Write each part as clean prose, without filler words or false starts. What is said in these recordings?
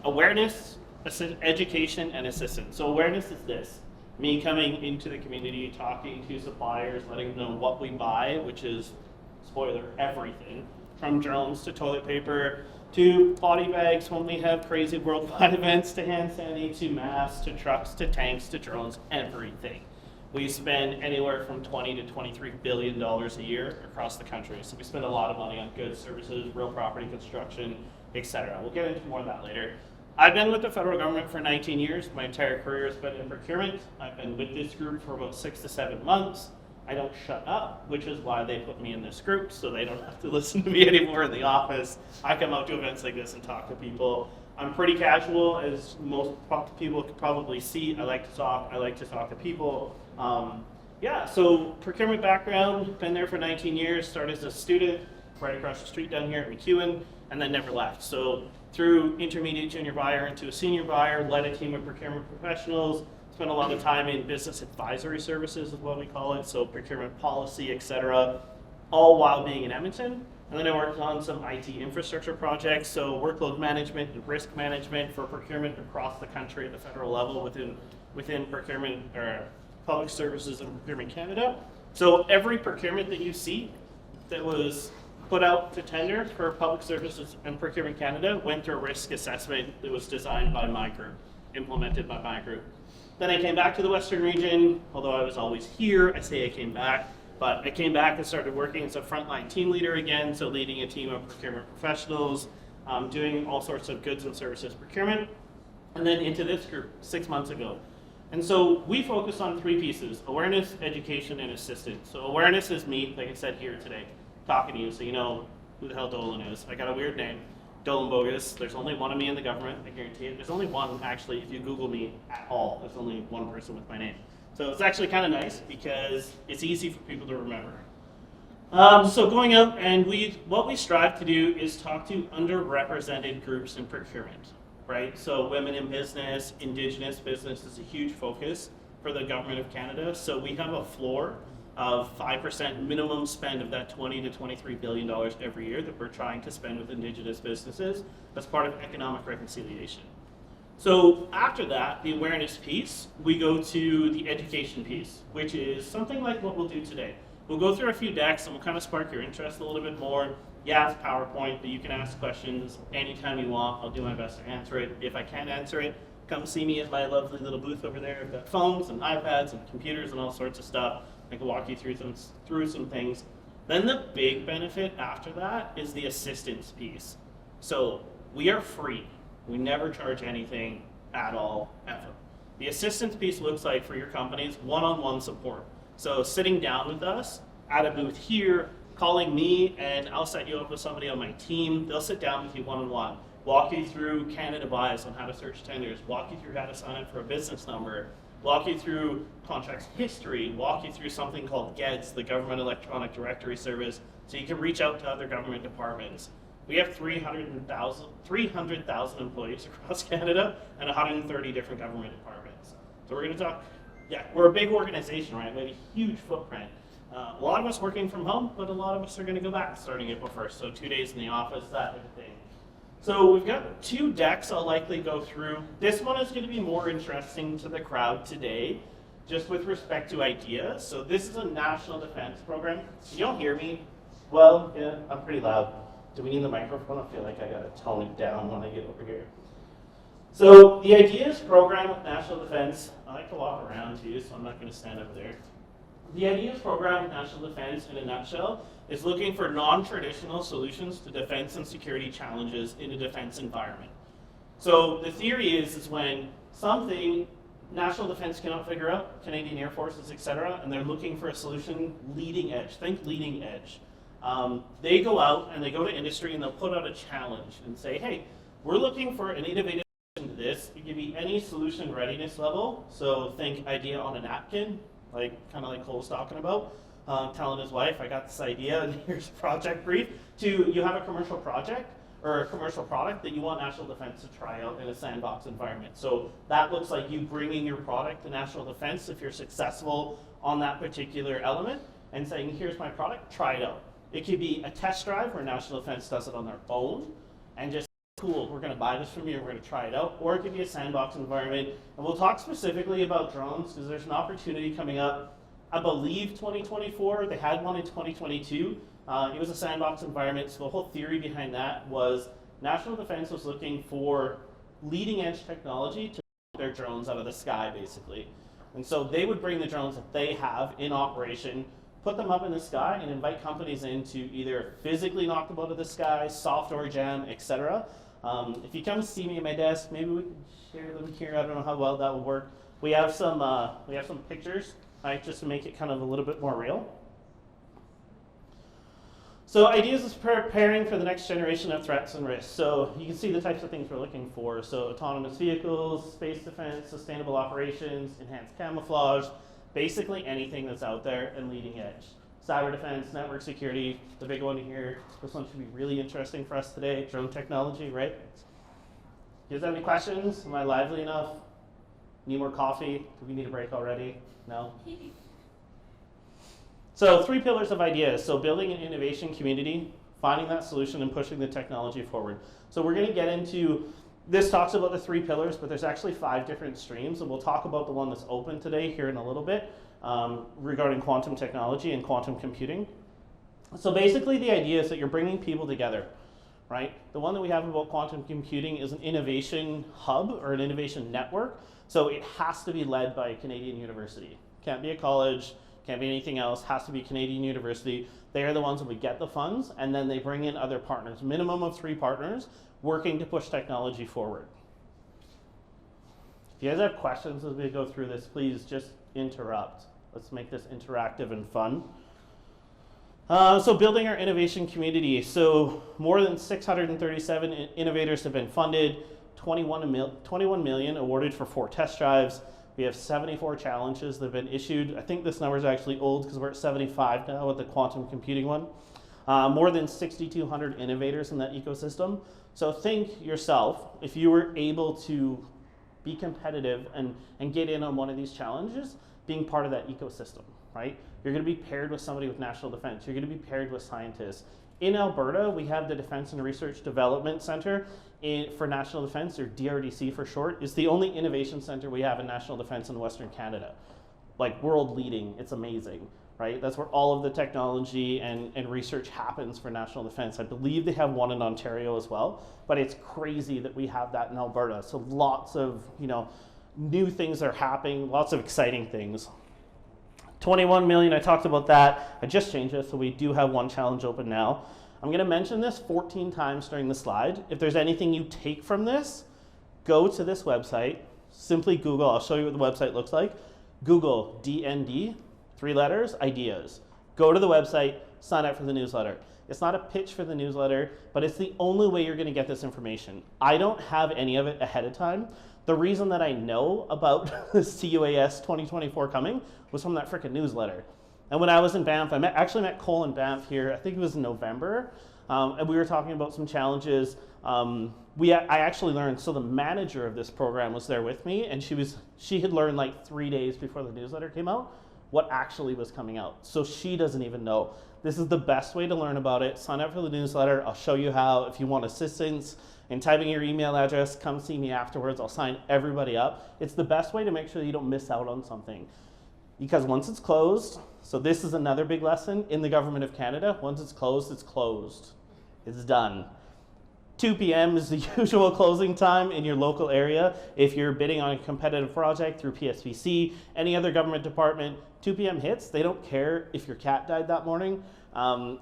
Awareness, education, and assistance. So awareness is this: me coming into the community, talking to suppliers, letting them know what we buy, which is, spoiler, everything, from drones to toilet paper, to body bags when we have crazy worldwide events, to hand sanitizer, to masks, to trucks, to tanks, to drones, everything. We spend anywhere from $20 to $23 billion a year across the country. So we spend a lot of money on goods, services, real property, construction, etc. We'll get into more of that later. I've been with the federal government for 19 years. My entire career has been in procurement. I've been with this group for about 6 to 7 months. I don't shut up, which is why they put me in this group, so they don't have to listen to me anymore in the office. I come out to events like this and talk to people. I'm pretty casual, as most people could probably see. I like to talk to people. So procurement background, been there for 19 years, started as a student right across the street down here at McEwen, and then never left. So through intermediate junior buyer into a senior buyer, led a team of procurement professionals, spent a lot of time in business advisory services is what we call it, so procurement policy, etc., all while being in Edmonton. And then I worked on some IT infrastructure projects, so workload management and risk management for procurement across the country at the federal level within procurement or public services and Procurement Canada. So every procurement that you see that was put out to tender for public services and Procurement Canada went through a risk assessment that was designed by my group, implemented by my group. Then I came back to the Western region, although I was always here. I say I came back, but I came back and started working as a frontline team leader again, so leading a team of procurement professionals, doing all sorts of goods and services procurement, and then into this group 6 months ago. And so we focus on 3 pieces: awareness, education, and assistance. So awareness is me, like I said here today, talking to you so you know who the hell Dolan is. I got a weird name, Dolan Bogus. There's only one of me in the government, I guarantee it. There's only one, actually, if you Google me at all, there's only one person with my name. So it's actually kind of nice because it's easy for people to remember. So going out, and what we strive to do is talk to underrepresented groups in procurement, right? So women in business, Indigenous business is a huge focus for the government of Canada. So we have a floor of 5% minimum spend of that $20 to $23 billion every year that we're trying to spend with Indigenous businesses as part of economic reconciliation. So after that, the awareness piece, we go to the education piece, which is something like what we'll do today. We'll go through a few decks and we'll kind of spark your interest a little bit more. Yeah, it's PowerPoint, but you can ask questions anytime you want. I'll do my best to answer it. If I can't answer it, come see me at my lovely little booth over there. I've got phones and iPads and computers and all sorts of stuff. I can walk you through some things. Then the big benefit after that is the assistance piece. So we are free. We never charge anything at all, ever. The assistance piece looks like, for your companies, one-on-one support. So sitting down with us at a booth here, calling me, and I'll set you up with somebody on my team. They'll sit down with you one-on-one, walk you through Canada Buys on how to search tenders, walk you through how to sign up for a business number, walk you through contracts history, walk you through something called GEDS, the Government Electronic Directory Service, so you can reach out to other government departments. We have 300,000 employees across Canada and 130 different government departments. So we're going to talk, we're a big organization, right? We have a huge footprint. A lot of us working from home, but a lot of us are going to go back starting April 1st. So 2 days in the office, that type of thing. So we've got 2 decks I'll likely go through. This one is going to be more interesting to the crowd today, just with respect to ideas. So this is a national defense program. You don't hear me? Well, yeah, I'm pretty loud. Do we need the microphone? I feel like I got to tone it down when I get over here. So the ideas program with national defense, I like to walk around too, so I'm not going to stand over there. The ideas program with national defense, in a nutshell, is looking for non-traditional solutions to defense and security challenges in a defense environment. So the theory is when something national defense cannot figure out, Canadian Air Forces, etc., and they're looking for a solution leading edge. Think leading edge. They go out and they go to industry and they'll put out a challenge and say, hey, we're looking for an innovative solution to this. It can be any solution readiness level. So think idea on a napkin, kind of like Cole's talking about. Telling his wife, I got this idea and here's a project brief, to you have a commercial project or a commercial product that you want national defense to try out in a sandbox environment. So that looks like you bringing your product to national defense if you're successful on that particular element and saying, here's my product, try it out. It could be a test drive where national defense does it on their own and just, cool, we're going to buy this from you, we're going to try it out. Or it could be a sandbox environment. And we'll talk specifically about drones because there's an opportunity coming up, I believe 2024, they had one in 2022. It was a sandbox environment, so the whole theory behind that was national defense was looking for leading edge technology to get their drones out of the sky, basically. And so they would bring the drones that they have in operation, put them up in the sky, and invite companies in to either physically knock them out of the sky, software jam, etc. If you come see me at my desk, maybe we can share them here. I don't know how well that will work. We have some pictures, right, just to make it kind of a little bit more real. So ideas is preparing for the next generation of threats and risks. So you can see the types of things we're looking for. So autonomous vehicles, space defense, sustainable operations, enhanced camouflage, basically anything that's out there and leading edge. Cyber defense, network security, the big one here. This one should be really interesting for us today, drone technology, right? You guys have any questions? Am I lively enough? Need more coffee? Do we need a break already? No? So 3 pillars of ideas. So building an innovation community, finding that solution, and pushing the technology forward. So we're going to get into, this talks about the 3 pillars, but there's actually 5 different streams, and we'll talk about the one that's open today here in a little bit regarding quantum technology and quantum computing. So basically the idea is that you're bringing people together, right? The one that we have about quantum computing is an innovation hub or an innovation network. So it has to be led by a Canadian university. Can't be a college, can't be anything else, has to be Canadian university. They are the ones that would get the funds, and then they bring in other partners, minimum of 3 partners, working to push technology forward. If you guys have questions as we go through this, please just interrupt. Let's make this interactive and fun. So building our innovation community. So more than 637 innovators have been funded, 21 million awarded for 4 test drives. We have 74 challenges that have been issued. I think this number is actually old because we're at 75 now with the quantum computing one. More than 6,200 innovators in that ecosystem. So think yourself, if you were able to be competitive and get in on one of these challenges, being part of that ecosystem, right? You're going to be paired with somebody with national defense. You're going to be paired with scientists. In Alberta, we have the Defense and Research Development Center for National Defense, or DRDC for short. It's the only innovation center we have in national defense in Western Canada. Like world leading, it's amazing, right? That's where all of the technology and research happens for national defense. I believe they have one in Ontario as well, but it's crazy that we have that in Alberta. So lots of, new things are happening, lots of exciting things. 21 million, I talked about that. I just changed it, so we do have one challenge open now. I'm going to mention this 14 times during the slide. If there's anything you take from this, go to this website, simply Google, I'll show you what the website looks like. Google DND, 3 letters, ideas. Go to the website, sign up for the newsletter. It's not a pitch for the newsletter, but it's the only way you're going to get this information. I don't have any of it ahead of time. The reason that I know about the CUAS 2024 coming was from that frickin' newsletter. And when I was in Banff, I actually met Cole in Banff here, I think it was in November, and we were talking about some challenges. I actually learned, so the manager of this program was there with me, and she had learned like 3 days before the newsletter came out what actually was coming out. So she doesn't even know. This is the best way to learn about it. Sign up for the newsletter. I'll show you how. If you want assistance in typing your email address, come see me afterwards. I'll sign everybody up. It's the best way to make sure that you don't miss out on something. Because once it's closed, so this is another big lesson in the Government of Canada, once it's closed, it's closed. It's done. 2 p.m. is the usual closing time in your local area. If you're bidding on a competitive project through PSPC, any other government department, 2 p.m. hits. They don't care if your cat died that morning.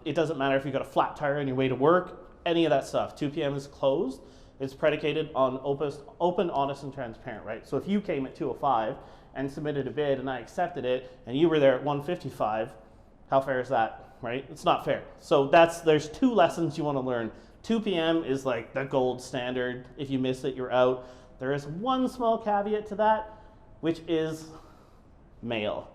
It doesn't matter if you got a flat tire on your way to work, any of that stuff. 2 p.m. is closed. It's predicated on open, honest, and transparent, right? So if you came at 2:05 and submitted a bid and I accepted it and you were there at 1:55, how fair is that, right? It's not fair. So there's 2 lessons you want to learn. 2 p.m. is like the gold standard. If you miss it, you're out. There is one small caveat to that, which is mail.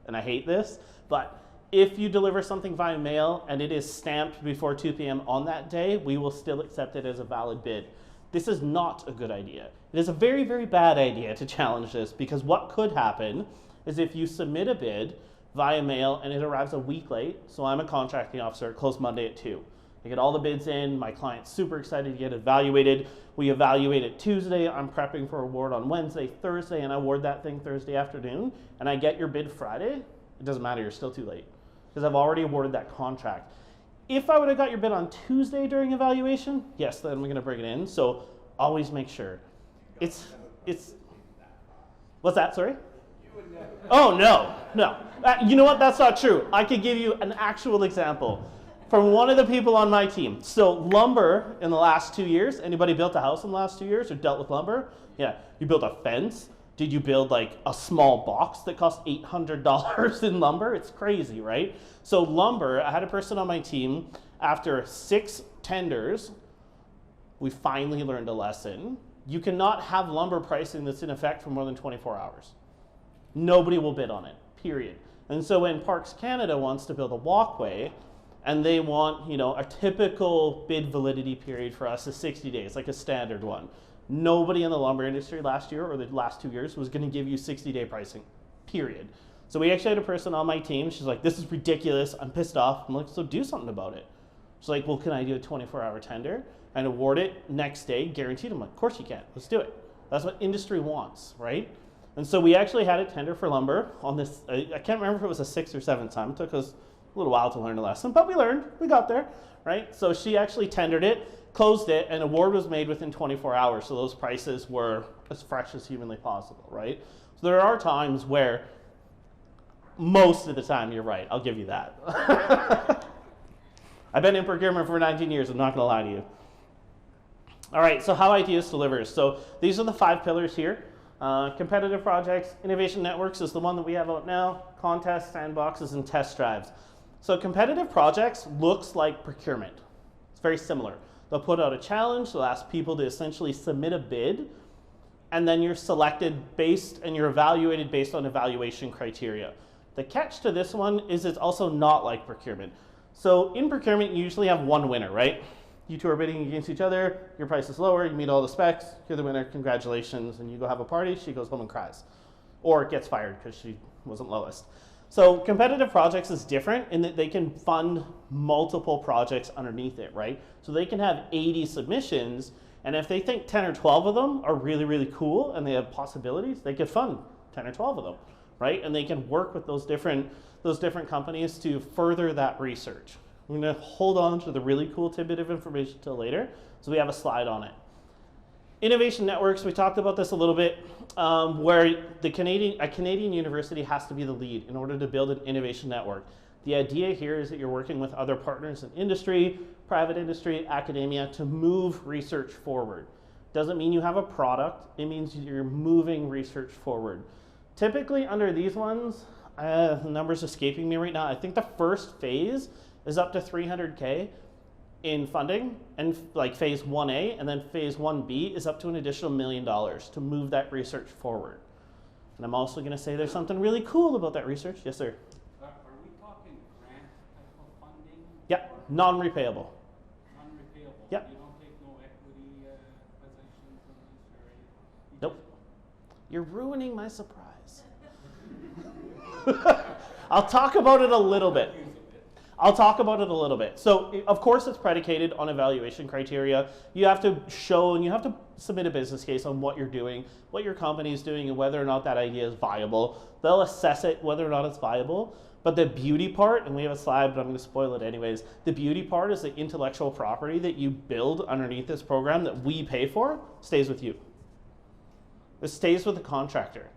And I hate this, but if you deliver something via mail and it is stamped before 2 p.m. on that day, we will still accept it as a valid bid. This is not a good idea. It is a very, very bad idea to challenge this, because what could happen is if you submit a bid via mail and it arrives a week late, so I'm a contracting officer, it closed Monday at 2. I get all the bids in, my client's super excited to get evaluated. We evaluate it Tuesday, I'm prepping for award on Wednesday, Thursday, and I award that thing Thursday afternoon, and I get your bid Friday, it doesn't matter, you're still too late, because I've already awarded that contract. If I would have got your bid on Tuesday during evaluation, yes, then we're gonna bring it in, so always make sure. It's, what's that, sorry? Oh, no. You know what, that's not true. I could give you an actual example from one of the people on my team. So lumber in the last 2 years, anybody built a house in the last 2 years or dealt with lumber? Yeah, you built a fence. Did you build like a small box that cost $800 in lumber? It's crazy, right? So lumber, I had a person on my team, after 6 tenders, we finally learned a lesson. You cannot have lumber pricing that's in effect for more than 24 hours. Nobody will bid on it, period. And so when Parks Canada wants to build a walkway, and they want, a typical bid validity period for us is 60 days, like a standard one. Nobody in the lumber industry last year or the last 2 years was gonna give you 60-day pricing, period. So we actually had a person on my team, she's like, this is ridiculous, I'm pissed off. I'm like, so do something about it. She's like, well, can I do a 24-hour tender and award it next day, guaranteed? I'm like, of course you can, let's do it. That's what industry wants, right? And so we actually had a tender for lumber on this, I can't remember if it was a 6th or 7th time, it took us a little while to learn a lesson, but we learned, we got there, right? So she actually tendered it, closed it, and award was made within 24 hours, so those prices were as fresh as humanly possible, right? So there are times where, most of the time, you're right, I'll give you that. I've been in procurement for 19 years, I'm not gonna lie to you. All right, so how Ideas delivers. So these are the 5 pillars here. Competitive projects, innovation networks is the one that we have out now, contests, sandboxes, and test drives. So competitive projects looks like procurement. It's very similar. They'll put out a challenge, they'll ask people to essentially submit a bid, and then you're selected based, and you're evaluated based on evaluation criteria. The catch to this one is it's also not like procurement. So in procurement, you usually have one winner, right? You two are bidding against each other, your price is lower, you meet all the specs, you're the winner, congratulations, and you go have a party, she goes home and cries. Or gets fired because she wasn't lowest. So competitive projects is different in that they can fund multiple projects underneath it, right? So they can have 80 submissions, and if they think 10 or 12 of them are really, really cool and they have possibilities, they could fund 10 or 12 of them, right? And they can work with those different companies to further that research. I'm gonna hold on to the really cool tidbit of information till later, so we have a slide on it. Innovation networks, we talked about this a little bit, where a Canadian university has to be the lead in order to build an innovation network. The idea here is that you're working with other partners in industry, private industry, academia to move research forward. Doesn't mean you have a product, it means you're moving research forward. Typically under these ones, the number's escaping me right now, I think the first phase is up to 300K in funding, and like phase 1A, and then phase 1B is up to an additional $1 million to move that research forward. And I'm also gonna say there's something really cool about that research. Yes, sir? Are we talking grant type of funding? Yeah, non-repayable. Non-repayable? Yeah. You don't take no equity positions on this or anything? Nope. You're ruining my surprise. I'll talk about it a little bit. So, of course, it's predicated on evaluation criteria. You have to show and you have to submit a business case on what you're doing, what your company is doing, and whether or not that idea is viable. They'll assess it whether or not it's viable. But the beauty part, and we have a slide, but I'm going to spoil it anyways, the beauty part is the intellectual property that you build underneath this program that we pay for stays with you. It stays with the contractor.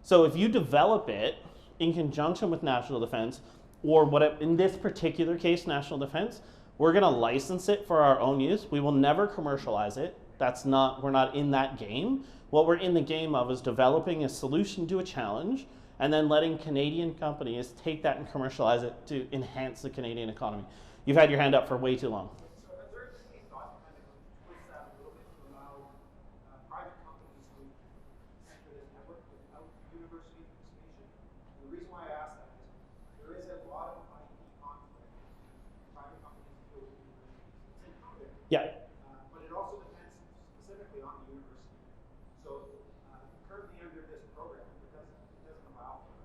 So if you develop it in conjunction with national defense, or in this particular case, national defense, we're gonna license it for our own use. We will never commercialize it. We're not in that game. What we're in the game of is developing a solution to a challenge and then letting Canadian companies take that and commercialize it to enhance the Canadian economy. You've had your hand up for way too long. So are there any thought to kind of twist that a little bit to allow private companies to enter this network without university participation? And the reason why I ask that is there is a lot of money Yeah. But it also depends specifically on the university. So currently under this program, it doesn't allow for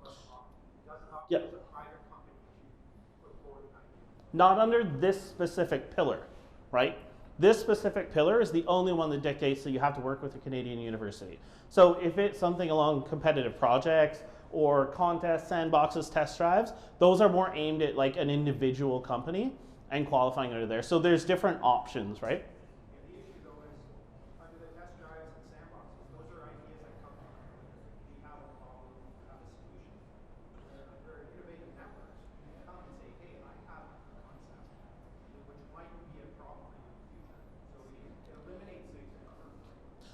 it doesn't allow Yeah. for a private company to put forward an idea. Not under this specific pillar, right? This specific pillar is the only one that dictates that you have to work with a Canadian university. So if it's something along competitive projects or contests, sandboxes, test drives, those are more aimed at like an individual company and qualifying under there. So there's different options, right? Yeah, the issue though is under the test drives and sandboxes, those are ideas that come from we have a problem, we have a solution. Under innovative networks, you can come and say, hey, I have a concept which might be a problem in the future. So it eliminates the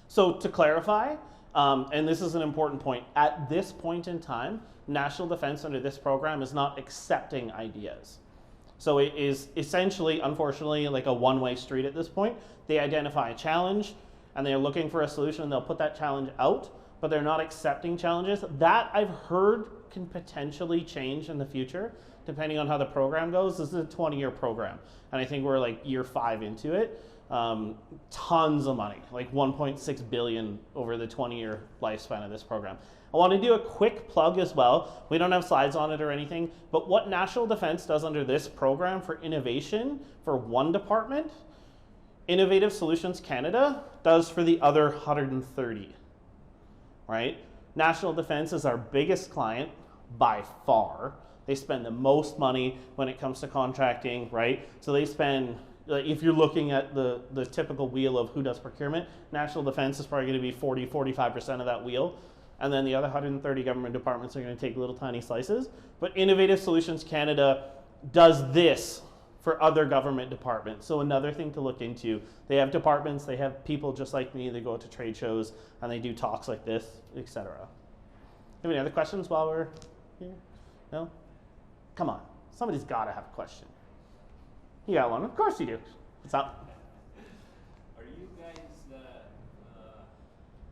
So to clarify, and this is an important point, at this point in time, national defense under this program is not accepting ideas. So it is essentially, unfortunately, like a one-way street at this point. They identify a challenge and they're looking for a solution and they'll put that challenge out, but they're not accepting challenges. That I've heard can potentially change in the future, depending on how the program goes. This is a 20-year program, and I think we're like year 5 into it. Tons of money, like 1.6 billion over the 20-year lifespan of this program. I want to do a quick plug as well. We don't have slides on it or anything, but what National Defense does under this program for innovation for one department, Innovative Solutions Canada does for the other 130, right? National Defense is our biggest client by far. They spend the most money when it comes to contracting, right? So they spend, if you're looking at the typical wheel of who does procurement, National Defense is probably going to be 40-45% of that wheel. And then the other 130 government departments are going to take little tiny slices. But Innovative Solutions Canada does this for other government departments. So another thing to look into. They have departments, they have people just like me, they go to trade shows and they do talks like this, etc. Have any other questions while we're here? No? Come on, somebody's got to have a question. You got one? Of course you do. What's up? Are you guys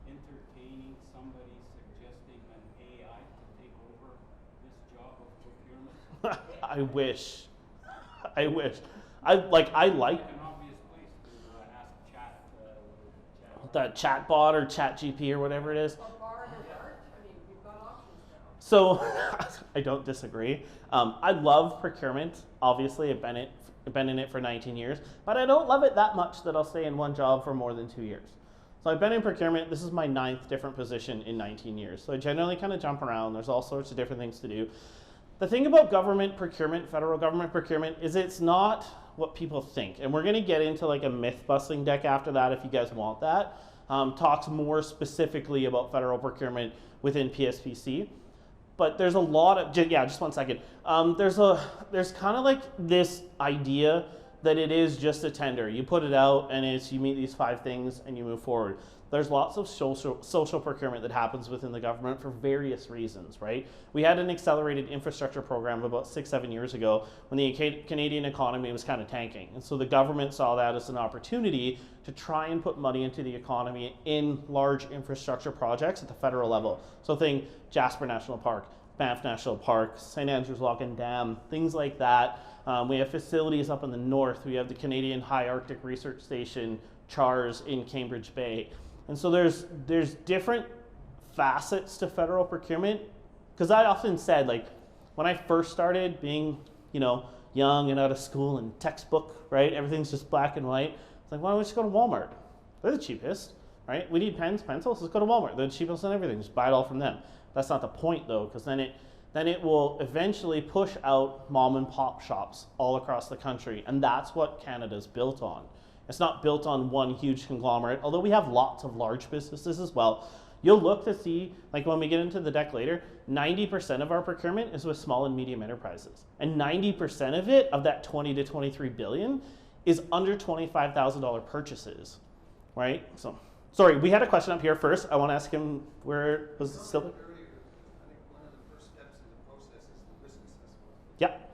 entertaining somebody suggesting an AI to take over this job of procurement? I wish. I wish. I like an obvious place to ask that chat bot or chat GP or whatever it is. Or bar or dart. I mean, we've got options now. So I don't disagree. I love procurement. Obviously, I've been in it for 19 years, but I don't love it that much that I'll stay in one job for more than 2 years. So I've been in procurement. This is my 9th different position in 19 years. So I generally kind of jump around. There's all sorts of different things to do. The thing about government procurement, federal government procurement, is it's not what people think. And we're going to get into like a myth-busting deck after that if you guys want that. Talks more specifically about federal procurement within PSPC. But there's a lot of, just 1 second. There's kind of like this idea that it is just a tender. You put it out and you meet these 5 things and you move forward. There's lots of social procurement that happens within the government for various reasons, right? We had an accelerated infrastructure program about 6-7 years ago when the Canadian economy was kind of tanking. And so the government saw that as an opportunity to try and put money into the economy in large infrastructure projects at the federal level. So think Jasper National Park, Banff National Park, St. Andrews Lock and Dam, things like that. We have facilities up in the north. We have the Canadian High Arctic Research Station, CHARS in Cambridge Bay. And so there's different facets to federal procurement. Because I often said, like, when I first started being, young and out of school and textbook, right? Everything's just black and white. It's like, why don't we just go to Walmart? They're the cheapest, right? We need pens, pencils, let's go to Walmart. They're the cheapest and everything. Just buy it all from them. That's not the point, though, because then it will eventually push out mom and pop shops all across the country. And that's what Canada's built on. It's not built on one huge conglomerate, although we have lots of large businesses as well. You'll look to see, like when we get into the deck later, 90% of our procurement is with small and medium enterprises. And 90% of it, of that 20 to 23 billion, is under $25,000 purchases, right? So, sorry, we had a question up here first. I want to ask him where was it still? I think one of the first steps in the process is the risk assessment. Yep.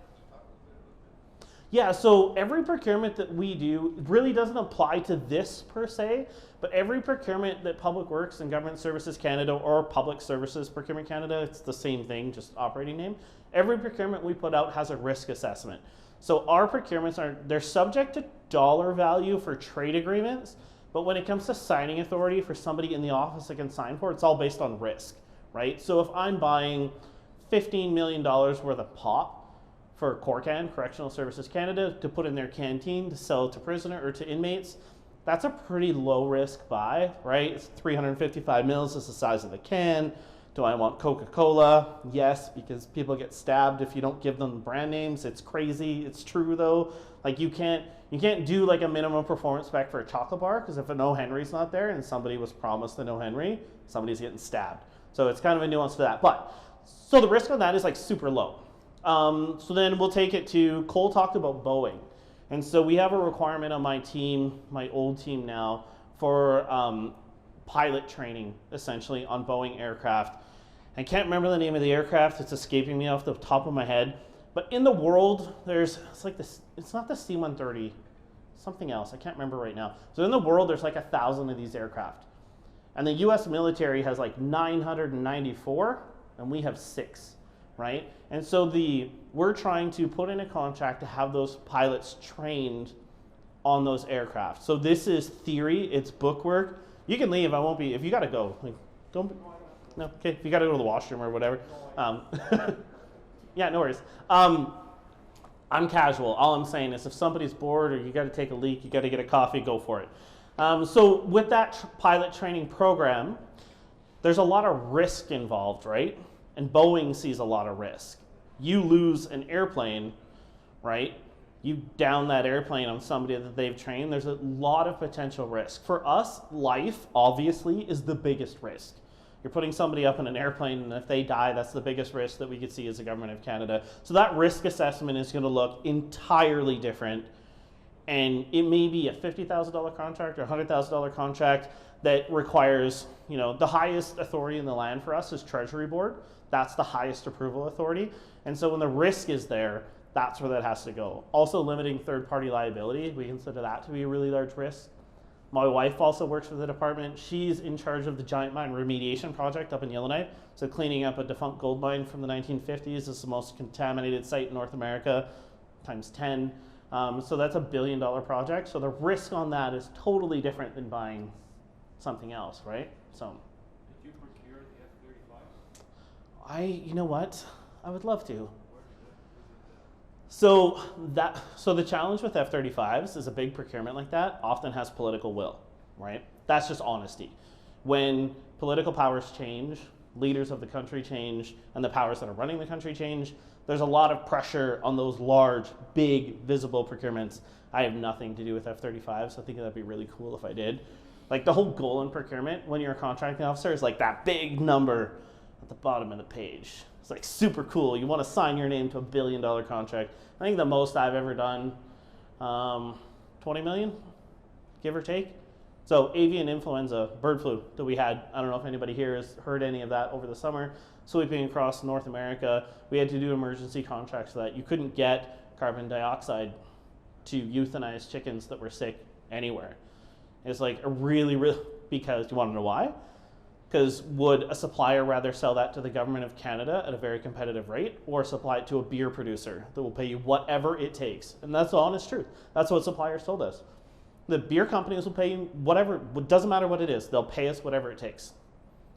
Yeah, so every procurement that we do really doesn't apply to this per se, but every procurement that Public Works and Government Services Canada or Public Services Procurement Canada, it's the same thing, just operating name. Every procurement we put out has a risk assessment. So our procurements they're subject to dollar value for trade agreements, but when it comes to signing authority for somebody in the office that can sign for it, it's all based on risk, right? So if I'm buying $15 million worth of pop for Corcan, Correctional Services Canada, to put in their canteen to sell to prisoner or to inmates, that's a pretty low risk buy, right? It's 355 mils is the size of the can. Do I want Coca-Cola? Yes, because people get stabbed if you don't give them brand names. It's crazy. It's true though. Like you can't do like a minimum performance spec for a chocolate bar, because if an O. Henry's not there and somebody was promised an O. Henry, somebody's getting stabbed. So it's kind of a nuance to that. But so the risk on that is like super low. So then we'll take it to, Cole talked about Boeing. And so we have a requirement on my team, my old team now, for pilot training, essentially, on Boeing aircraft. I can't remember the name of the aircraft. It's escaping me off the top of my head. But in the world, it's like this, it's not the C-130, something else. I can't remember right now. So in the world, there's like 1,000 of these aircraft. And the US military has like 994, and we have 6, right? And so we're trying to put in a contract to have those pilots trained on those aircraft. So this is theory, it's book work. You can leave, I won't be, if you gotta go, like, don't, no, okay, if you gotta go to the washroom or whatever. Yeah, no worries. I'm casual. All I'm saying is if somebody's bored or you gotta take a leak, you gotta get a coffee, go for it. So with that pilot training program, there's a lot of risk involved, right? And Boeing sees a lot of risk. You lose an airplane, right? You down that airplane on somebody that they've trained, there's a lot of potential risk. For us, life, obviously, is the biggest risk. You're putting somebody up in an airplane, and if they die, that's the biggest risk that we could see as the government of Canada. So that risk assessment is going to look entirely different. And it may be a $50,000 contract or a $100,000 contract that requires, the highest authority in the land for us is Treasury Board. That's the highest approval authority. And so when the risk is there, that's where that has to go. Also limiting third-party liability, we consider that to be a really large risk. My wife also works for the department. She's in charge of the giant mine remediation project up in Yellowknife. So cleaning up a defunct gold mine from the 1950s. It's the most contaminated site in North America, times 10. So that's $1 billion project. So the risk on that is totally different than buying something else, right? So. Did you procure the F-35? You know what? I would love to. So the challenge with F-35s is a big procurement like that often has political will, right? That's just honesty. When political powers change, leaders of the country change, and the powers that are running the country change, there's a lot of pressure on those large, big, visible procurements. I have nothing to do with F-35s, so I think that'd be really cool if I did. Like the whole goal in procurement when you're a contracting officer is like that big number at the bottom of the page. It's like super cool. You want to sign your name to $1 billion contract. I think the most I've ever done, 20 million, give or take. So avian influenza, bird flu that we had, I don't know if anybody here has heard any of that over the summer, sweeping across North America. We had to do emergency contracts so that you couldn't get carbon dioxide to euthanize chickens that were sick anywhere. It's like a really, because, do you want to know why? Because would a supplier rather sell that to the government of Canada at a very competitive rate or supply it to a beer producer that will pay you whatever it takes? And that's the honest truth. That's what suppliers told us. The beer companies will pay you whatever, it doesn't matter what it is, they'll pay us whatever it takes.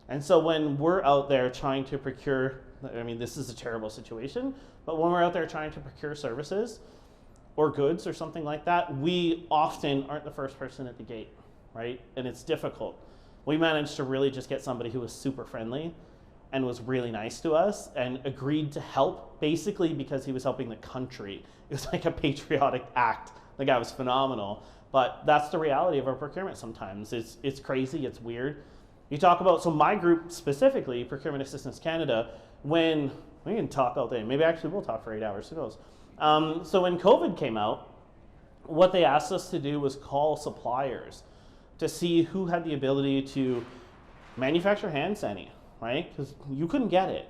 And so when we're out there trying to procure, I mean, this is a terrible situation, but when we're out there trying to procure services or goods or something like that, we often aren't the first person at the gate, right? And it's difficult. We managed to really just get somebody who was super friendly and was really nice to us and agreed to help, basically because he was helping the country. It was like a patriotic act. The guy was phenomenal. But that's the reality of our procurement sometimes. It's crazy, it's weird. You talk about, so my group specifically, Procurement Assistance Canada, when, we can talk all day, maybe actually we'll talk for 8 hours, who knows. So when COVID came out, what they asked us to do was call suppliers to see who had the ability to manufacture hand sani, right? Because you couldn't get it.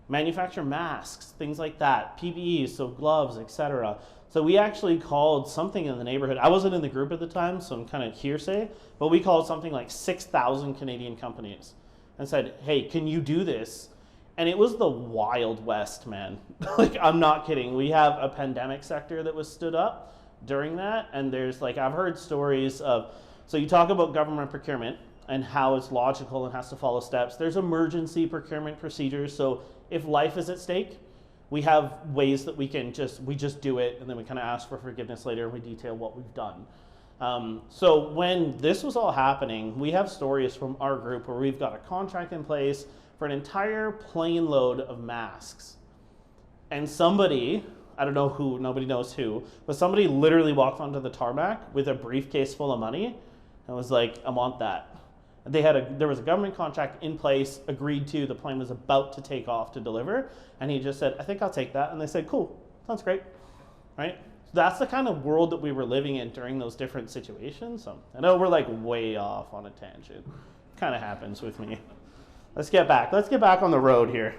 Manufacture masks, things like that, PPEs, so gloves, etc. So we actually called something in the neighborhood. I wasn't in the group at the time, so I'm kind of hearsay, but we called something like 6,000 Canadian companies and said, hey, can you do this? And it was the Wild West, man. Like, I'm not kidding. We have a pandemic sector that was stood up during that. And there's like, I've heard stories of, so you talk about government procurement and how it's logical and has to follow steps. There's emergency procurement procedures. So if life is at stake, we have ways that we just do it, and then we kind of ask for forgiveness later and we detail what we've done. So when this was all happening, we have stories from our group where we've got a contract in place for an entire plane load of masks. And somebody, I don't know who, nobody knows who, but somebody literally walked onto the tarmac with a briefcase full of money and was like, I want that. There was a government contract in place, agreed to, the plane was about to take off to deliver, and he just said, I think I'll take that. And they said, cool, sounds great, right? So that's the kind of world that we were living in during those different situations. So I know we're like way off on a tangent. Kind of happens with me. Let's get back on the road here.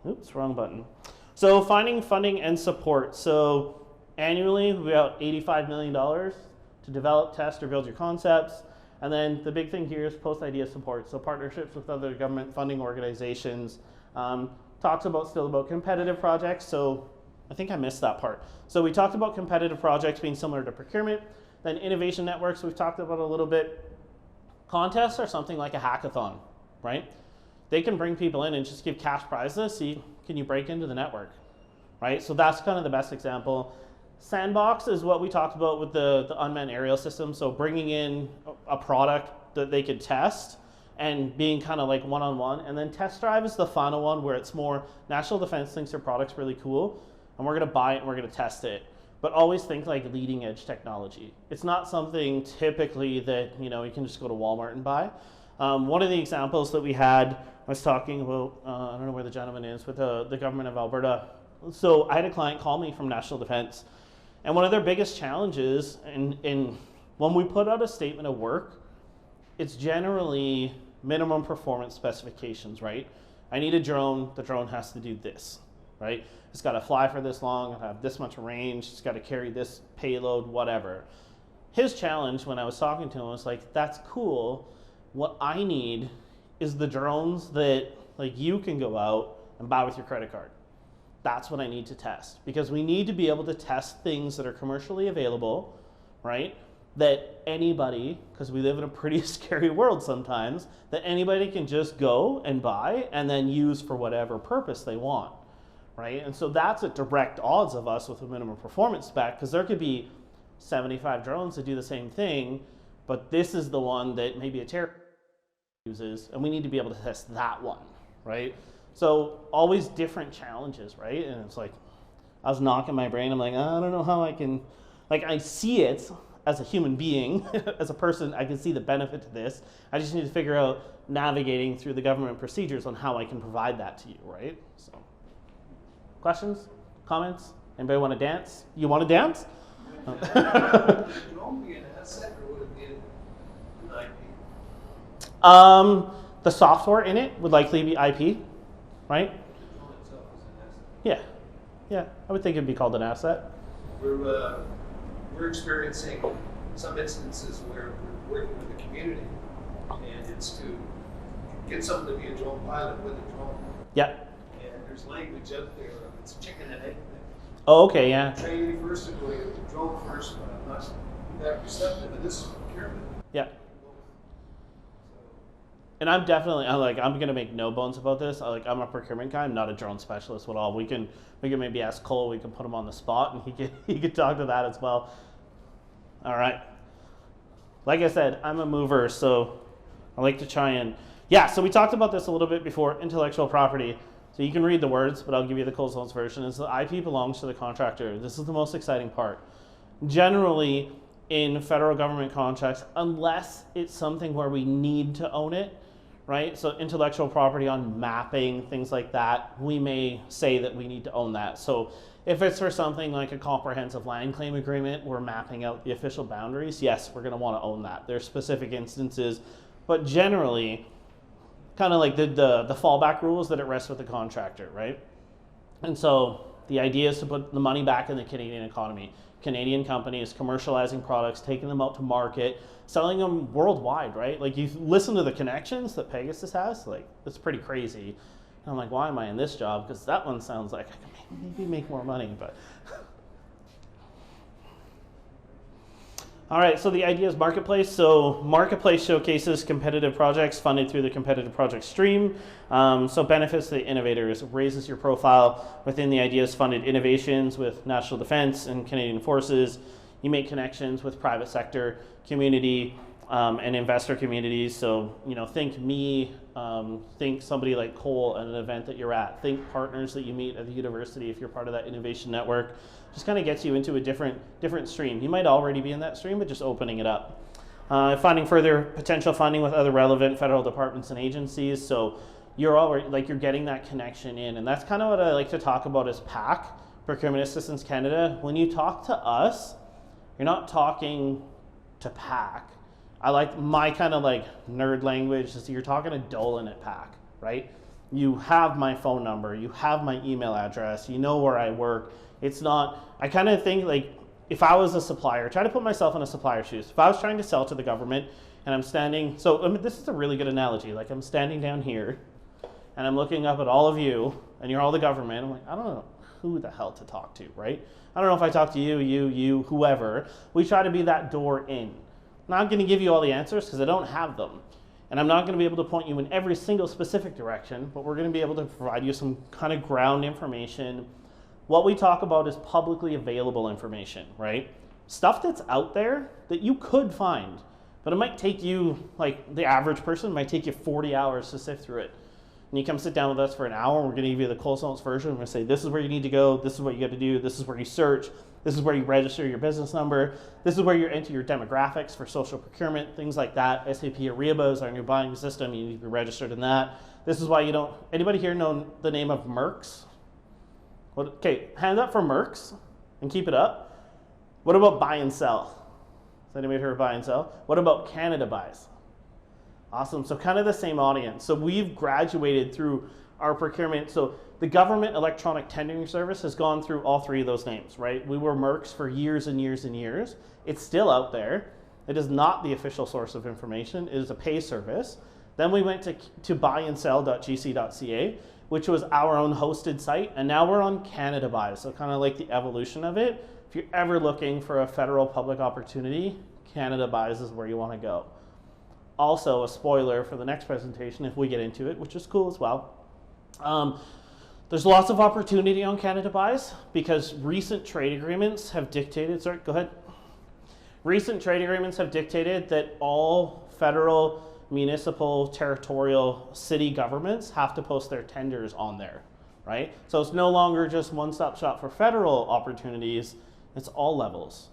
Oops, wrong button. So finding funding and support. So annually, we have $85 million to develop, test, or build your concepts. And then the big thing here is post-idea support. So partnerships with other government funding organizations. Talks still about competitive projects. So I think I missed that part. So we talked about competitive projects being similar to procurement. Then innovation networks, we've talked about a little bit. Contests are something like a hackathon, right? They can bring people in and just give cash prizes. See, can you break into the network, right? So that's kind of the best example. Sandbox is what we talked about with the unmanned aerial system. So bringing in a product that they could test and being kind of like one-on-one. And then test drive is the final one where it's more National Defense thinks their product's really cool and we're going to buy it and we're going to test it. But always think like leading edge technology. It's not something typically that you can just go to Walmart and buy. One of the examples that we had, I was talking about, I don't know where the gentleman is, with the government of Alberta. So I had a client call me from National Defense. And one of their biggest challenges, in when we put out a statement of work, it's generally minimum performance specifications, right? I need a drone, the drone has to do this, right? It's got to fly for this long, it'll have this much range, it's got to carry this payload, whatever. His challenge when I was talking to him was like, that's cool. What I need is the drones that like you can go out and buy with your credit card. That's what I need to test, because we need to be able to test things that are commercially available, right? That anybody, because we live in a pretty scary world sometimes, that anybody can just go and buy and then use for whatever purpose they want, right? And so that's at direct odds of us with a minimum performance spec, because there could be 75 drones that do the same thing, but this is the one that maybe a terrorist uses, and we need to be able to test that one, right? So always different challenges, right? And it's like, I was knocking my brain. I'm like, I don't know how I can, like I see it as a human being, as a person, I can see the benefit to this. I just need to figure out navigating through the government procedures on how I can provide that to you, right? So, questions, comments? Anybody want to dance? You want to dance? Would the drone be an asset or would it be an IP? The software in it would likely be IP, right? The drone itself is an asset. Yeah, I would think it'd be called an asset. We're experiencing some instances where we're working with the community, and it's to get someone to be a drone pilot with a drone. Yeah. And there's language out there, it's a chicken and egg thing. Oh, okay, yeah. Training first and going with the drone first, but I'm not that receptive, and this is procurement. Yeah. And I'm gonna make no bones about this. I'm a procurement guy. I'm not a drone specialist at all. We can maybe ask Cole. We can put him on the spot, and he can talk to that as well. All right. Like I said, I'm a mover, so I like to try and so we talked about this a little bit before. Intellectual property. So you can read the words, but I'll give you the Coles Notes version. Is the IP belongs to the contractor. This is the most exciting part. Generally, in federal government contracts, unless it's something where we need to own it, right? So intellectual property on mapping, things like that, we may say that we need to own that. So if it's for something like a comprehensive land claim agreement, we're mapping out the official boundaries, yes, we're gonna wanna own that. There's specific instances, but generally, kind of like the fallback rules that it rests with the contractor, right? And so the idea is to put the money back in the Canadian economy. Canadian companies commercializing products, taking them out to market, selling them worldwide, right? Like you listen to the connections that Pegasus has, like it's pretty crazy. And I'm like, why am I in this job? Because that one sounds like I can maybe make more money, but All right, so the idea is marketplace. So marketplace showcases competitive projects funded through the competitive project stream. So benefits to the innovators, raises your profile within the ideas funded innovations with national defense and Canadian forces. You make connections with private sector, community, and investor communities. So, think me, think somebody like Cole at an event that you're at, think partners that you meet at the university if you're part of that innovation network. Just kind of gets you into a different stream. You might already be in that stream, but just opening it up. Finding further potential funding with other relevant federal departments and agencies. So you're already, you're getting that connection in. And that's kind of what I like to talk about as PAC, Procurement Assistance Canada. When you talk to us, you're not talking to PAC. I like my kind of nerd language is you're talking to Dolan at PAC, right? You have my phone number, you have my email address, you know where I work. It's not, I kind of think if I was a supplier, try to put myself in a supplier's shoes. If I was trying to sell to the government and I'm standing, this is a really good analogy. I'm standing down here and I'm looking up at all of you and you're all the government. I'm like, I don't know who the hell to talk to, right? I don't know if I talk to you, whoever. We try to be that door in. I'm not going to give you all the answers because I don't have them. And I'm not going to be able to point you in every single specific direction, but we're going to be able to provide you some kind of ground information. What we talk about is publicly available information, right? Stuff that's out there that you could find, but it might take you, the average person, might take you 40 hours to sift through it. And you come sit down with us for an hour, and we're going to give you the Coles Notes version. We're going to say, this is where you need to go, this is what you got to do, this is where you search, this is where you register your business number, this is where you enter your demographics for social procurement, things like that. SAP Ariba is our new buying system, you need to be registered in that. This is why you don't, anybody here know the name of Merck's? Okay, hand up for Merck's and keep it up. What about buy and sell? Has anybody heard of buy and sell? What about Canada Buys? Awesome, so kind of the same audience. So we've graduated through our procurement. So the government electronic tendering service has gone through all three of those names, right? We were Merck's for years and years and years. It's still out there. It is not the official source of information. It is a pay service. Then we went to buyandSell.gc.ca, which was our own hosted site, and now we're on Canada Buys, so kind of like the evolution of it. If you're ever looking for a federal public opportunity, Canada Buys is where you want to go. Also, a spoiler for the next presentation, if we get into it, which is cool as well. There's lots of opportunity on Canada Buys because recent trade agreements have dictated, sorry, go ahead. Recent trade agreements have dictated that all federal, municipal, territorial, city governments have to post their tenders on there, right? So it's no longer just one-stop shop for federal opportunities, it's all levels,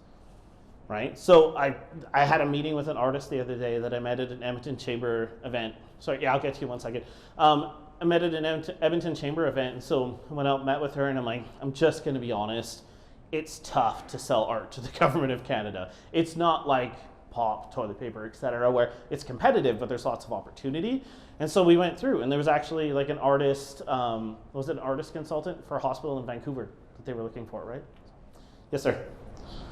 right? So I had a meeting with an artist the other day that I met at an Edmonton Chamber event. Sorry, yeah, I'll get to you in 1 second. I met at an Edmonton Chamber event, and so I went out, met with her, and I'm like, I'm just gonna be honest, it's tough to sell art to the government of Canada. It's not like pop, toilet paper, etc., where it's competitive, but there's lots of opportunity. And so we went through, and there was actually an artist, was it an artist consultant for a hospital in Vancouver that they were looking for, right? Yes, sir.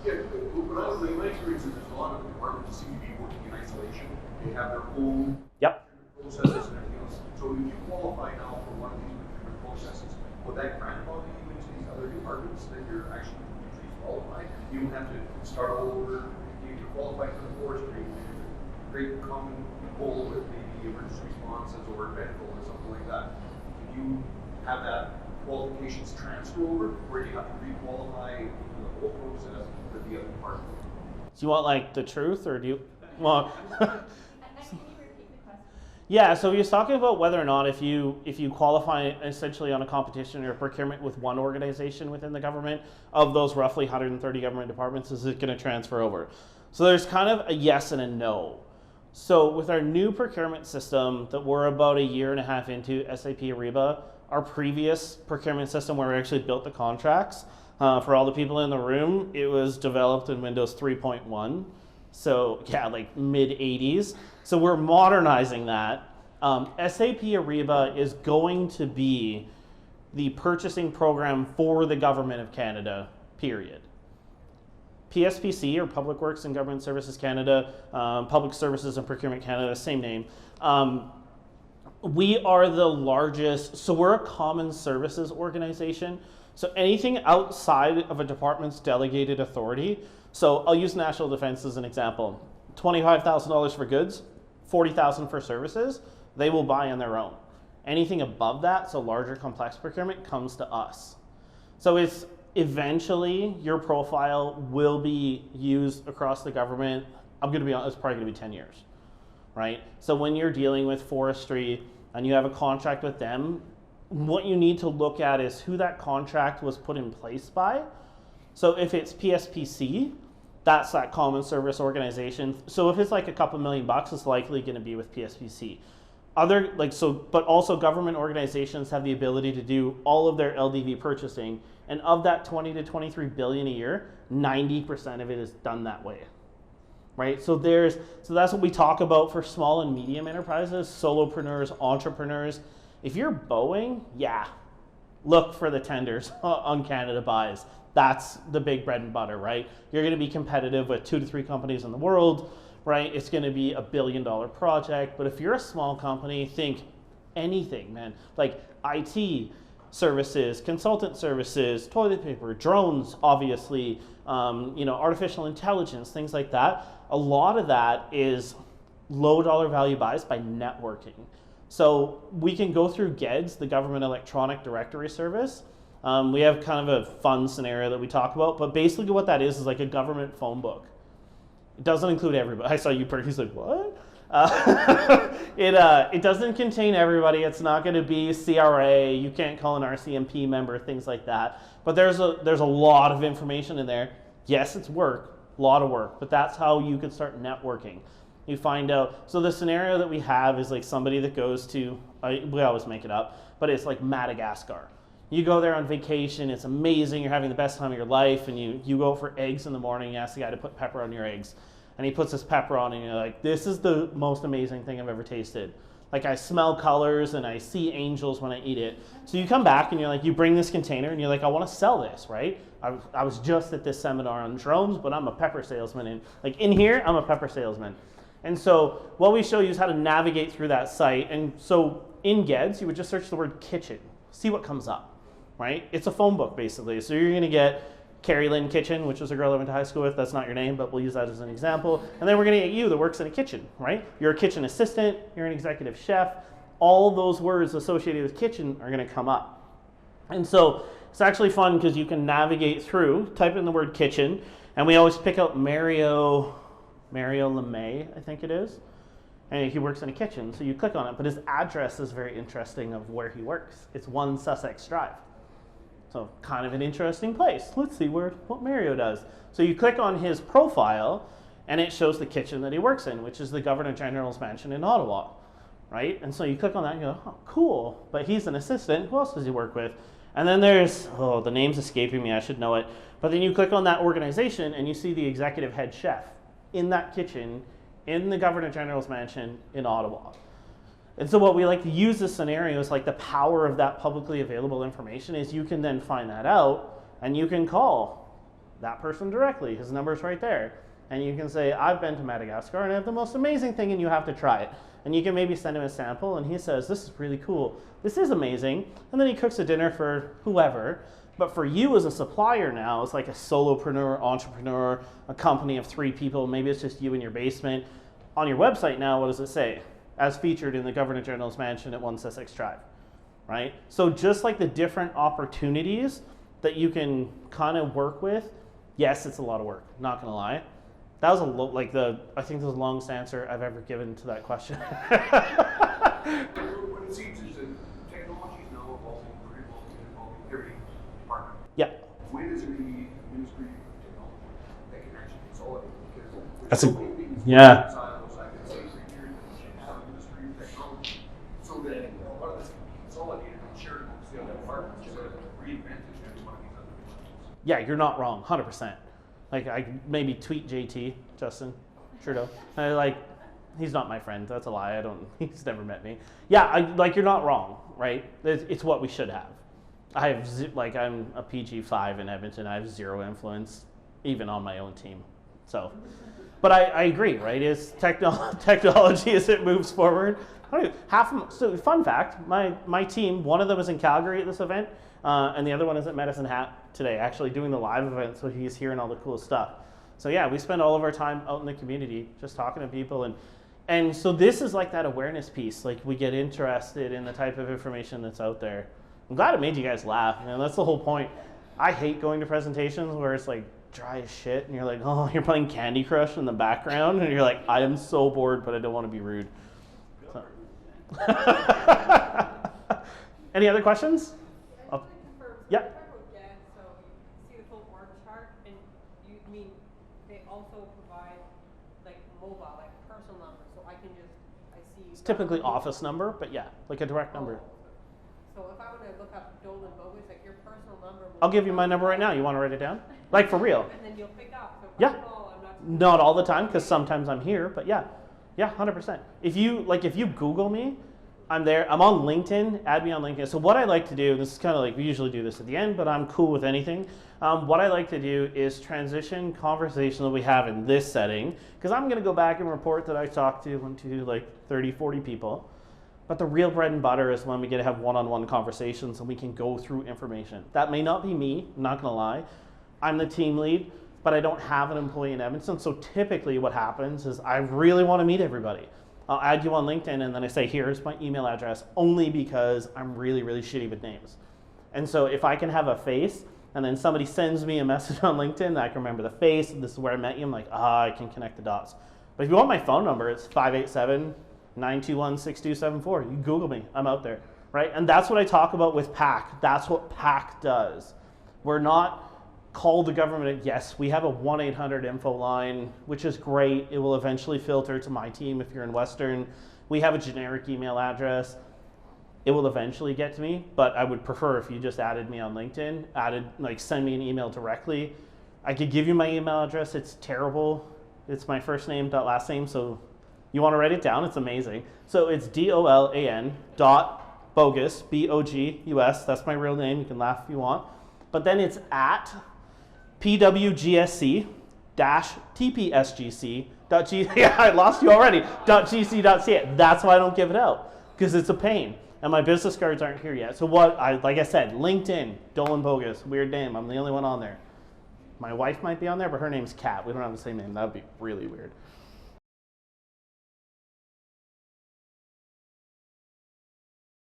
Yeah, in my experience, there's a lot of departments that seem to be working in isolation. They have their own processes and everything else. So if you qualify now for one of these procurement processes, would that grandfather you into these other departments that you're actually qualified? You don't have to start all over. You can qualify for the forestry, great common goal with maybe emergency responses or medical or something like that. Can you have that qualifications transfer over, or do you have to re-qualify the whole process for the other department? Do you want the truth, or do you want? Can you repeat the question? Yeah, so he was talking about whether or not if you qualify essentially on a competition or a procurement with one organization within the government, of those roughly 130 government departments, is it going to transfer over? So there's kind of a yes and a no. So with our new procurement system that we're about 1.5 years into, SAP Ariba, our previous procurement system where we actually built the contracts, for all the people in the room, it was developed in Windows 3.1. So yeah, mid 80s. So we're modernizing that. SAP Ariba is going to be the purchasing program for the government of Canada, period. PSPC, or Public Works and Government Services Canada, Public Services and Procurement Canada, same name. We are the largest, so we're a common services organization. So anything outside of a department's delegated authority. So I'll use national defense as an example. $25,000 for goods, $40,000 for services, they will buy on their own. Anything above that, so larger complex procurement, comes to us. So it's eventually your profile will be used across the government. I'm going to be honest, it's probably going to be 10 years, right? So when you're dealing with forestry and you have a contract with them, what you need to look at is who that contract was put in place by. So if it's PSPC, that's that common service organization. So if it's like a couple $1 million, it's likely going to be with PSPC. But also government organizations have the ability to do all of their LDV purchasing, and of that 20 to 23 billion a year, 90% of it is done that way, right? So that's what we talk about for small and medium enterprises, solopreneurs, entrepreneurs. If you're Boeing, yeah, look for the tenders on Canada Buys. That's the big bread and butter, right? You're going to be competitive with 2 to 3 companies in the world, right? It's going to be $1 billion project. But if you're a small company, think anything, man. Like IT services, consultant services, toilet paper, drones, obviously, artificial intelligence, things like that. A lot of that is low dollar value buys by networking. So we can go through GEDS, the Government Electronic Directory Service. We have kind of a fun scenario that we talk about, but basically what that is like a government phone book. It doesn't include everybody. I saw you, he's like, what? It doesn't contain everybody. It's not going to be CRA. You can't call an RCMP member, things like that. But there's a lot of information in there. Yes, it's work, a lot of work, but that's how you could start networking. You find out, so the scenario that we have is like somebody that goes to, we always make it up, but it's like Madagascar. You go there on vacation, it's amazing, you're having the best time of your life, and you go for eggs in the morning, you ask the guy to put pepper on your eggs. And he puts this pepper on, and you're like, this is the most amazing thing I've ever tasted. Like, I smell colors, and I see angels when I eat it. So you come back, and you're like, you bring this container, and you're like, I want to sell this, right? I was just at this seminar on drones, but I'm a pepper salesman. And like, in here, I'm a pepper salesman. And so what we show you is how to navigate through that site. And so in GEDS, you would just search the word kitchen, see what comes up, right? It's a phone book, basically. So you're going to get Carrie Lynn Kitchen, which is a girl I went to high school with. That's not your name, but we'll use that as an example. And then we're going to get you that works in a kitchen, right? You're a kitchen assistant. You're an executive chef. All those words associated with kitchen are going to come up. And so it's actually fun because you can navigate through, type in the word kitchen, and we always pick out Mario LeMay, I think it is. And he works in a kitchen, so you click on it. But his address is very interesting of where he works. It's 1 Sussex Drive. So kind of an interesting place. Let's see what Mario does. So you click on his profile, and it shows the kitchen that he works in, which is the Governor General's mansion in Ottawa, right? And so you click on that and you go, oh, cool. But he's an assistant. Who else does he work with? And then there's, the name's escaping me. I should know it. But then you click on that organization, and you see the executive head chef in that kitchen in the Governor General's mansion in Ottawa. And so what we like to use this scenario is like the power of that publicly available information is you can then find that out and you can call that person directly. His number's right there. And you can say, I've been to Madagascar and I have the most amazing thing and you have to try it. And you can maybe send him a sample and he says, this is really cool. This is amazing. And then he cooks a dinner for whoever. But for you as a supplier now, it's like a solopreneur, entrepreneur, a company of 3 people. Maybe it's just you in your basement. On your website now, what does it say? As featured in the Governor General's mansion at 1 Sussex Drive, right? So just like the different opportunities that you can kind of work with, yes, it's a lot of work, not gonna lie. That was I think this was the longest answer I've ever given to that question. What it seems is that technology is now evolving very well in every department. Yeah. When is there going to be a ministry of technology that can actually consolidate? Because That's there's a- so many things yeah. silos, I can say for years that we should have a ministry of technology so that a lot of this can be consolidated and shared amongst the other departments so that reinvent it into one of these other departments. Yeah, you're not wrong, 100%. Like I maybe tweet JT, Justin Trudeau. He's not my friend. That's a lie. He's never met me. Yeah, you're not wrong, right? It's what we should have. I have I'm a PG5 in Edmonton. I have 0 influence, even on my own team. So, But I agree, right? Is technology as it moves forward. So fun fact, my team, one of them is in Calgary at this event, and the other one is at Medicine Hat today, actually doing the live event, so he's hearing all the cool stuff. So yeah, we spend all of our time out in the community just talking to people, and so this is like that awareness piece. Like we get interested in the type of information that's out there. I'm glad it made you guys laugh, man. That's the whole point. I hate going to presentations where it's like dry as shit, and you're like, oh, you're playing Candy Crush in the background, and you're like, I am so bored, but I don't want to be rude. So. Any other questions? Oh. Yeah. So you see the full org chart, and you mean they also provide like mobile, like personal numbers, so I can just see. It's typically office number, but yeah, like a direct number. So if I want to look up Dolan Bogus, like your personal number. I'll give you my number right now. You want to write it down? Like for real? And then you'll pick up. So if Yeah. I call, I'm Not all the time, because sometimes I'm here, but yeah, 100%. If you Google me, I'm there. I'm on LinkedIn. Add me on LinkedIn. So what I like to do, this is kind of like we usually do this at the end, but I'm cool with anything. What I like to do is transition conversation that we have in this setting, because I'm going to go back and report that I talked to like 30, 40 people. But the real bread and butter is when we get to have one-on-one conversations and we can go through information. That may not be me, I'm not gonna lie. I'm the team lead, but I don't have an employee in Edmonton. So typically what happens is I really wanna meet everybody. I'll add you on LinkedIn and then I say, here's my email address, only because I'm really, really shitty with names. And so if I can have a face and then somebody sends me a message on LinkedIn that I can remember the face, and this is where I met you, I'm like, I can connect the dots. But if you want my phone number, it's 587-921-6274. You Google me, I'm out there, right? And that's what I talk about with PAC. That's what PAC does. We're not call the government. Yes, we have a 1-800-info line, which is great. It will eventually filter to my team if you're in Western. We have a generic email address. It will eventually get to me, but I would prefer if you just added me on LinkedIn, send me an email directly. I could give you my email address. It's terrible. It's my first name, last name, so you want to write it down? It's amazing. So it's DOLAN.Bogus, BOGUS. That's my real name. You can laugh if you want. But then it's at PWGSC-TPSGC.G. Yeah, I lost you already. .gc.ca. That's why I don't give it out, because it's a pain. And my business cards aren't here yet. So like I said, LinkedIn, Dolan Bogus, weird name. I'm the only one on there. My wife might be on there, but her name's Kat. We don't have the same name. That would be really weird.